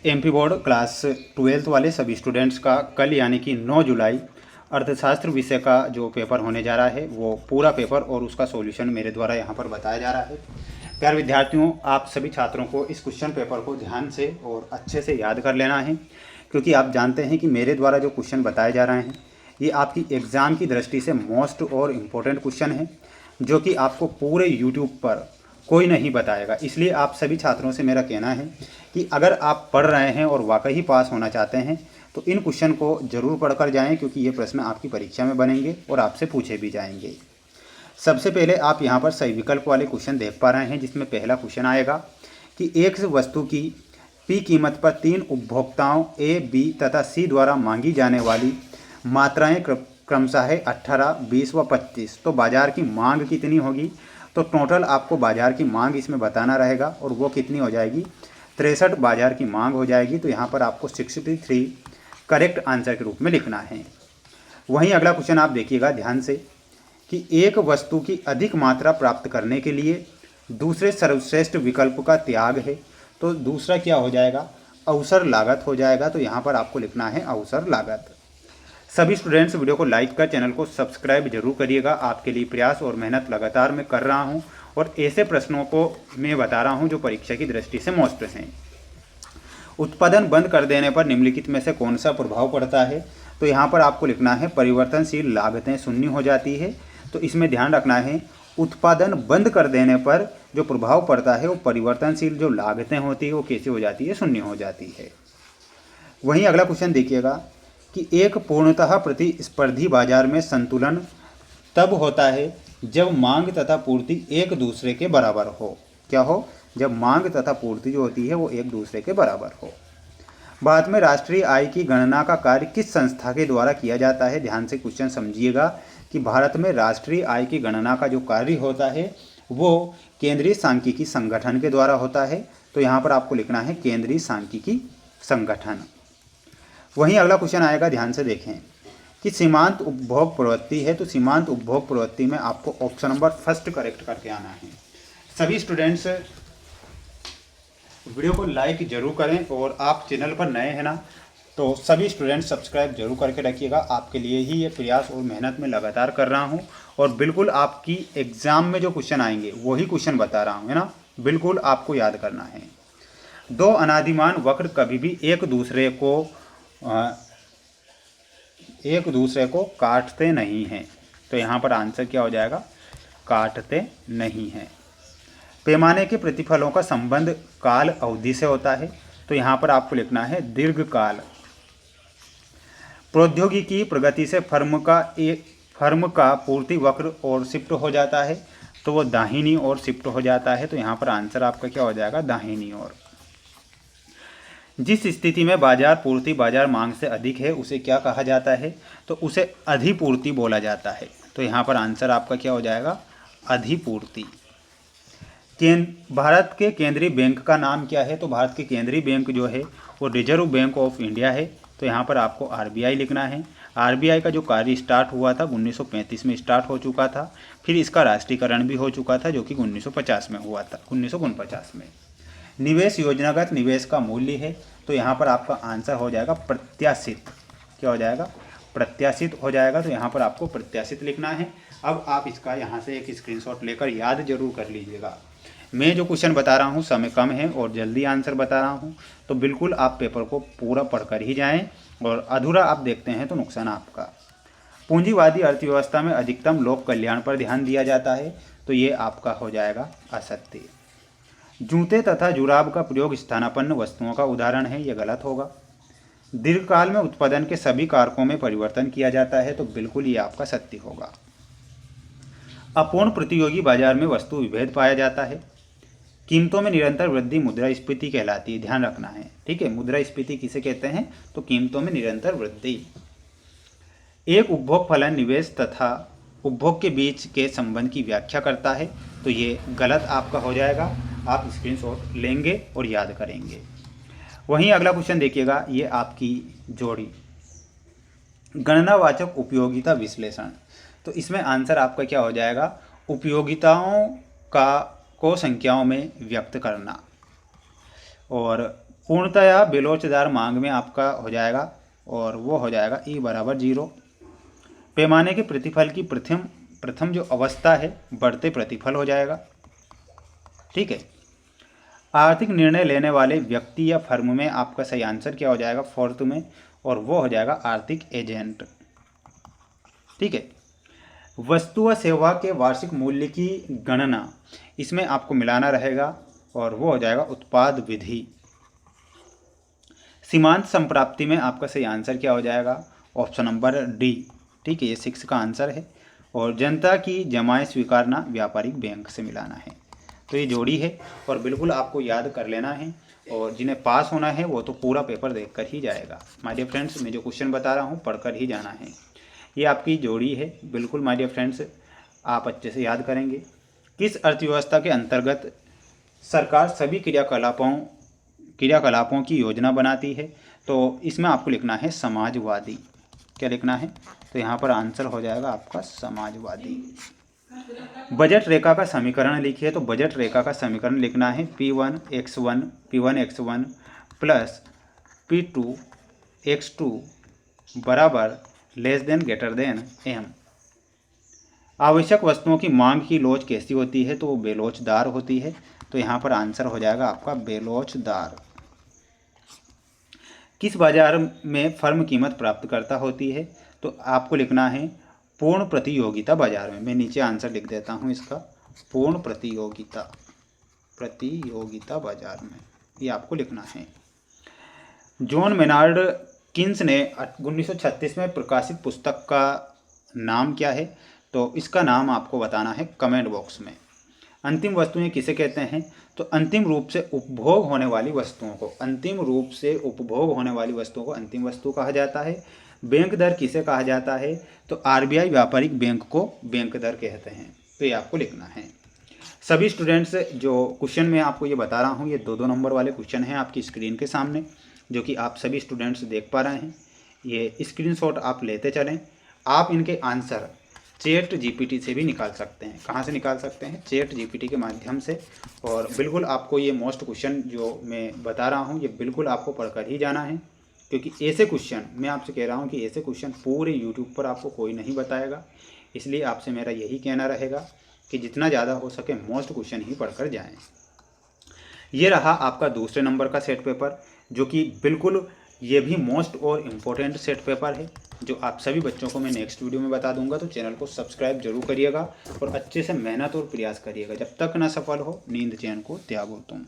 MP board class 12th वाले सभी students का कल यानी कि 9 जुलाई अर्थशास्त्र विषय का जो पेपर होने जा रहा है वो पूरा पेपर और उसका सॉल्यूशन मेरे द्वारा यहाँ पर बताया जा रहा है। प्यारे विद्यार्थियों, आप सभी छात्रों को इस क्वेश्चन पेपर को ध्यान से और अच्छे से याद कर लेना है, क्योंकि आप जानते हैं कि मेरे द्वारा जो क्वेश्चन बताए जा रहे हैं ये आपकी एग्ज़ाम की दृष्टि से मोस्ट और इम्पोर्टेंट क्वेश्चन है, जो कि आपको पूरे यूट्यूब पर कोई नहीं बताएगा। इसलिए आप सभी छात्रों से मेरा कहना है कि अगर आप पढ़ रहे हैं और वाकई पास होना चाहते हैं तो इन क्वेश्चन को ज़रूर पढ़कर जाएं, क्योंकि ये प्रश्न आपकी परीक्षा में बनेंगे और आपसे पूछे भी जाएंगे। सबसे पहले आप यहाँ पर सही विकल्प वाले क्वेश्चन देख पा रहे हैं, जिसमें पहला क्वेश्चन आएगा कि एक वस्तु की पी कीमत पर 3 उपभोक्ताओं ए, बी तथा सी द्वारा मांगी जाने वाली मात्राएं क्रमशः 18, 20 व 25, तो बाजार की मांग कितनी होगी। तो टोटल आपको बाजार की मांग इसमें बताना रहेगा और वो कितनी हो जाएगी, 63 बाजार की मांग हो जाएगी। तो यहाँ पर आपको 63 करेक्ट आंसर के रूप में लिखना है। वहीं अगला क्वेश्चन आप देखिएगा ध्यान से कि एक वस्तु की अधिक मात्रा प्राप्त करने के लिए दूसरे सर्वश्रेष्ठ विकल्प का त्याग है, तो दूसरा क्या हो जाएगा, अवसर लागत हो जाएगा। तो यहाँ पर आपको लिखना है अवसर लागत। सभी स्टूडेंट्स वीडियो को लाइक कर चैनल को सब्सक्राइब जरूर करिएगा। आपके लिए प्रयास और मेहनत लगातार मैं कर रहा हूं और ऐसे प्रश्नों को मैं बता रहा हूं जो परीक्षा की दृष्टि से मोस्ट हैं। उत्पादन बंद कर देने पर निम्नलिखित में से कौन सा प्रभाव पड़ता है। तो यहाँ पर आपको लिखना है परिवर्तनशील लागतें शून्य हो जाती है। तो इसमें ध्यान रखना है उत्पादन बंद कर देने पर जो प्रभाव पड़ता है वो परिवर्तनशील जो लागतें होती है वो कैसे हो जाती है, शून्य हो जाती है। वहीं अगला क्वेश्चन देखिएगा कि एक पूर्णतः प्रतिस्पर्धी बाजार में संतुलन तब होता है जब मांग तथा पूर्ति एक दूसरे के बराबर हो। क्या हो, जब मांग तथा पूर्ति जो होती है वो एक दूसरे के बराबर हो। भारत में राष्ट्रीय आय की गणना का कार्य किस संस्था के द्वारा किया जाता है। ध्यान से क्वेश्चन समझिएगा कि भारत में राष्ट्रीय आय की गणना का जो कार्य होता है वो केंद्रीय सांख्यिकी संगठन के द्वारा होता है। तो यहाँ पर आपको लिखना है केंद्रीय सांख्यिकी संगठन। वहीं अगला क्वेश्चन आएगा, ध्यान से देखें कि सीमांत उपभोग प्रवृत्ति है। तो सीमांत उपभोग प्रवृत्ति में आपको ऑप्शन नंबर फर्स्ट करेक्ट करके आना है। सभी स्टूडेंट्स वीडियो को लाइक जरूर करें और आप चैनल पर नए हैं ना, तो सभी स्टूडेंट्स सब्सक्राइब जरूर करके रखिएगा। आपके लिए ही ये प्रयास और मेहनत में लगातार कर रहा हूँ और बिल्कुल आपकी एग्जाम में जो क्वेश्चन आएंगे वही क्वेश्चन बता रहा हूँ, है ना। बिल्कुल आपको याद करना है। दो अनादिमान वक्र कभी भी एक दूसरे को काटते नहीं हैं। तो यहाँ पर आंसर क्या हो जाएगा, काटते नहीं हैं। पैमाने के प्रतिफलों का संबंध काल अवधि से होता है। तो यहाँ पर आपको लिखना है दीर्घकाल। प्रौद्योगिकी प्रगति से फर्म का पूर्ति वक्र और शिफ्ट हो जाता है, तो वो दाहिनी ओर शिफ्ट हो जाता है। तो यहाँ पर आंसर आपका क्या हो जाएगा, दाहिनी ओर। जिस स्थिति में बाजार पूर्ति बाजार मांग से अधिक है उसे क्या कहा जाता है, तो उसे अधिपूर्ति बोला जाता है। तो यहाँ पर आंसर आपका क्या हो जाएगा, अधिपूर्ति। भारत के केंद्रीय बैंक का नाम क्या है। तो भारत के केंद्रीय बैंक जो है वो रिजर्व बैंक ऑफ इंडिया है। तो यहाँ पर आपको आरबीआई लिखना है। आरबीआई का जो कार्य स्टार्ट हुआ था 1935 में स्टार्ट हो चुका था, फिर इसका राष्ट्रीयकरण भी हो चुका था जो कि 1950 में हुआ था, 1949 में। निवेश योजनागत निवेश का मूल्य है। तो यहाँ पर आपका आंसर हो जाएगा प्रत्याशित। क्या हो जाएगा, प्रत्याशित हो जाएगा। तो यहाँ पर आपको प्रत्याशित लिखना है। अब आप इसका यहाँ से एक स्क्रीनशॉट लेकर याद जरूर कर लीजिएगा। मैं जो क्वेश्चन बता रहा हूँ समय कम है और जल्दी आंसर बता रहा हूँ, तो बिल्कुल आप पेपर को पूरा पढ़कर ही जाएं और अधूरा आप देखते हैं तो नुकसान आपका। पूंजीवादी अर्थव्यवस्था में अधिकतम लोक कल्याण पर ध्यान दिया जाता है। तो ये आपका हो जाएगा असत्य। जूते तथा जुराब का प्रयोग स्थानापन्न वस्तुओं का उदाहरण है, यह गलत होगा। दीर्घकाल में उत्पादन के सभी कारकों में परिवर्तन किया जाता है, तो बिल्कुल ये आपका सत्य होगा। अपूर्ण प्रतियोगी बाजार में वस्तु विभेद पाया जाता है। कीमतों में निरंतर वृद्धि मुद्रास्फीति कहलाती है, ध्यान रखना है, ठीक है। मुद्रास्फीति किसे कहते हैं, तो कीमतों में निरंतर वृद्धि। एक उपभोग फलन निवेश तथा उपभोग के बीच के संबंध की व्याख्या करता है। तो ये गलत आपका हो जाएगा। आप स्क्रीनशॉट लेंगे और याद करेंगे। वहीं अगला क्वेश्चन देखिएगा, ये आपकी जोड़ी गणनावाचक उपयोगिता विश्लेषण। तो इसमें आंसर आपका क्या हो जाएगा, उपयोगिताओं को संख्याओं में व्यक्त करना। और पूर्णतया बेलोचदार मांग में आपका हो जाएगा और वो हो जाएगा E बराबर 0। पैमाने के प्रतिफल की प्रथम जो अवस्था है बढ़ते प्रतिफल हो जाएगा। ठीक है। आर्थिक निर्णय लेने वाले व्यक्ति या फर्म में आपका सही आंसर क्या हो जाएगा, फोर्थ में, और वो हो जाएगा आर्थिक एजेंट। ठीक है। वस्तु व सेवा के वार्षिक मूल्य की गणना, इसमें आपको मिलाना रहेगा और वो हो जाएगा उत्पाद विधि। सीमांत संप्राप्ति में आपका सही आंसर क्या हो जाएगा, ऑप्शन नंबर डी। ठीक है, ये 6 का आंसर है। और जनता की जमाएं स्वीकारना व्यापारिक बैंक से मिलाना है। तो ये जोड़ी है और बिल्कुल आपको याद कर लेना है, और जिन्हें पास होना है वो तो पूरा पेपर देखकर ही जाएगा। माय डियर फ्रेंड्स, मैं जो क्वेश्चन बता रहा हूँ पढ़कर ही जाना है। ये आपकी जोड़ी है, बिल्कुल माय डियर फ्रेंड्स आप अच्छे से याद करेंगे। किस अर्थव्यवस्था के अंतर्गत सरकार सभी क्रियाकलापों की योजना बनाती है, तो इसमें आपको लिखना है समाजवादी। क्या लिखना है, तो यहाँ पर आंसर हो जाएगा आपका समाजवादी। बजट रेखा का समीकरण लिखिए, तो बजट रेखा का समीकरण लिखना है P1x1 प्लस P2x2 बराबर less than greater than m। आवश्यक वस्तुओं की मांग की लोच कैसी होती है, तो वो बेलोचदार होती है। तो यहाँ पर आंसर हो जाएगा आपका बेलोचदार। किस बाजार में फर्म कीमत प्राप्त करता होती है, तो आपको लिखना है पूर्ण प्रतियोगिता बाजार में। मैं नीचे आंसर लिख देता हूँ इसका, पूर्ण प्रतियोगिता बाजार में, ये आपको लिखना है। जॉन मेनार्ड किन्स ने 1936 में प्रकाशित पुस्तक का नाम क्या है, तो इसका नाम आपको बताना है कमेंट बॉक्स में। अंतिम वस्तुएं किसे कहते हैं, तो अंतिम रूप से उपभोग होने वाली वस्तुओं को अंतिम वस्तु कहा जाता है। बैंक दर किसे कहा जाता है, तो आरबीआई व्यापारिक बैंक को बैंक दर कहते हैं। तो ये आपको लिखना है। सभी स्टूडेंट्स, जो क्वेश्चन मैं आपको ये बता रहा हूँ ये 2-2 नंबर वाले क्वेश्चन हैं आपकी स्क्रीन के सामने, जो कि आप सभी स्टूडेंट्स देख पा रहे हैं। ये स्क्रीनशॉट आप लेते चलें। आप इनके आंसर चैट जीपीटी से भी निकाल सकते हैं। कहाँ से निकाल सकते हैं, चैट जीपीटी के माध्यम से। और बिल्कुल आपको ये मोस्ट क्वेश्चन जो मैं बता रहा हूँ ये बिल्कुल आपको पढ़कर ही जाना है, क्योंकि ऐसे क्वेश्चन मैं आपसे कह रहा हूँ कि ऐसे क्वेश्चन पूरे यूट्यूब पर आपको कोई नहीं बताएगा। इसलिए आपसे मेरा यही कहना रहेगा कि जितना ज़्यादा हो सके मोस्ट क्वेश्चन ही पढ़कर जाएँ। ये रहा आपका दूसरे नंबर का सेट पेपर, जो कि बिल्कुल ये भी मोस्ट और इम्पोर्टेंट सेट पेपर है, जो आप सभी बच्चों को मैं नेक्स्ट वीडियो में बता दूंगा। तो चैनल को सब्सक्राइब जरूर करिएगा और अच्छे से मेहनत और प्रयास करिएगा। जब तक न सफल हो नींद चैन को त्यागो तुम।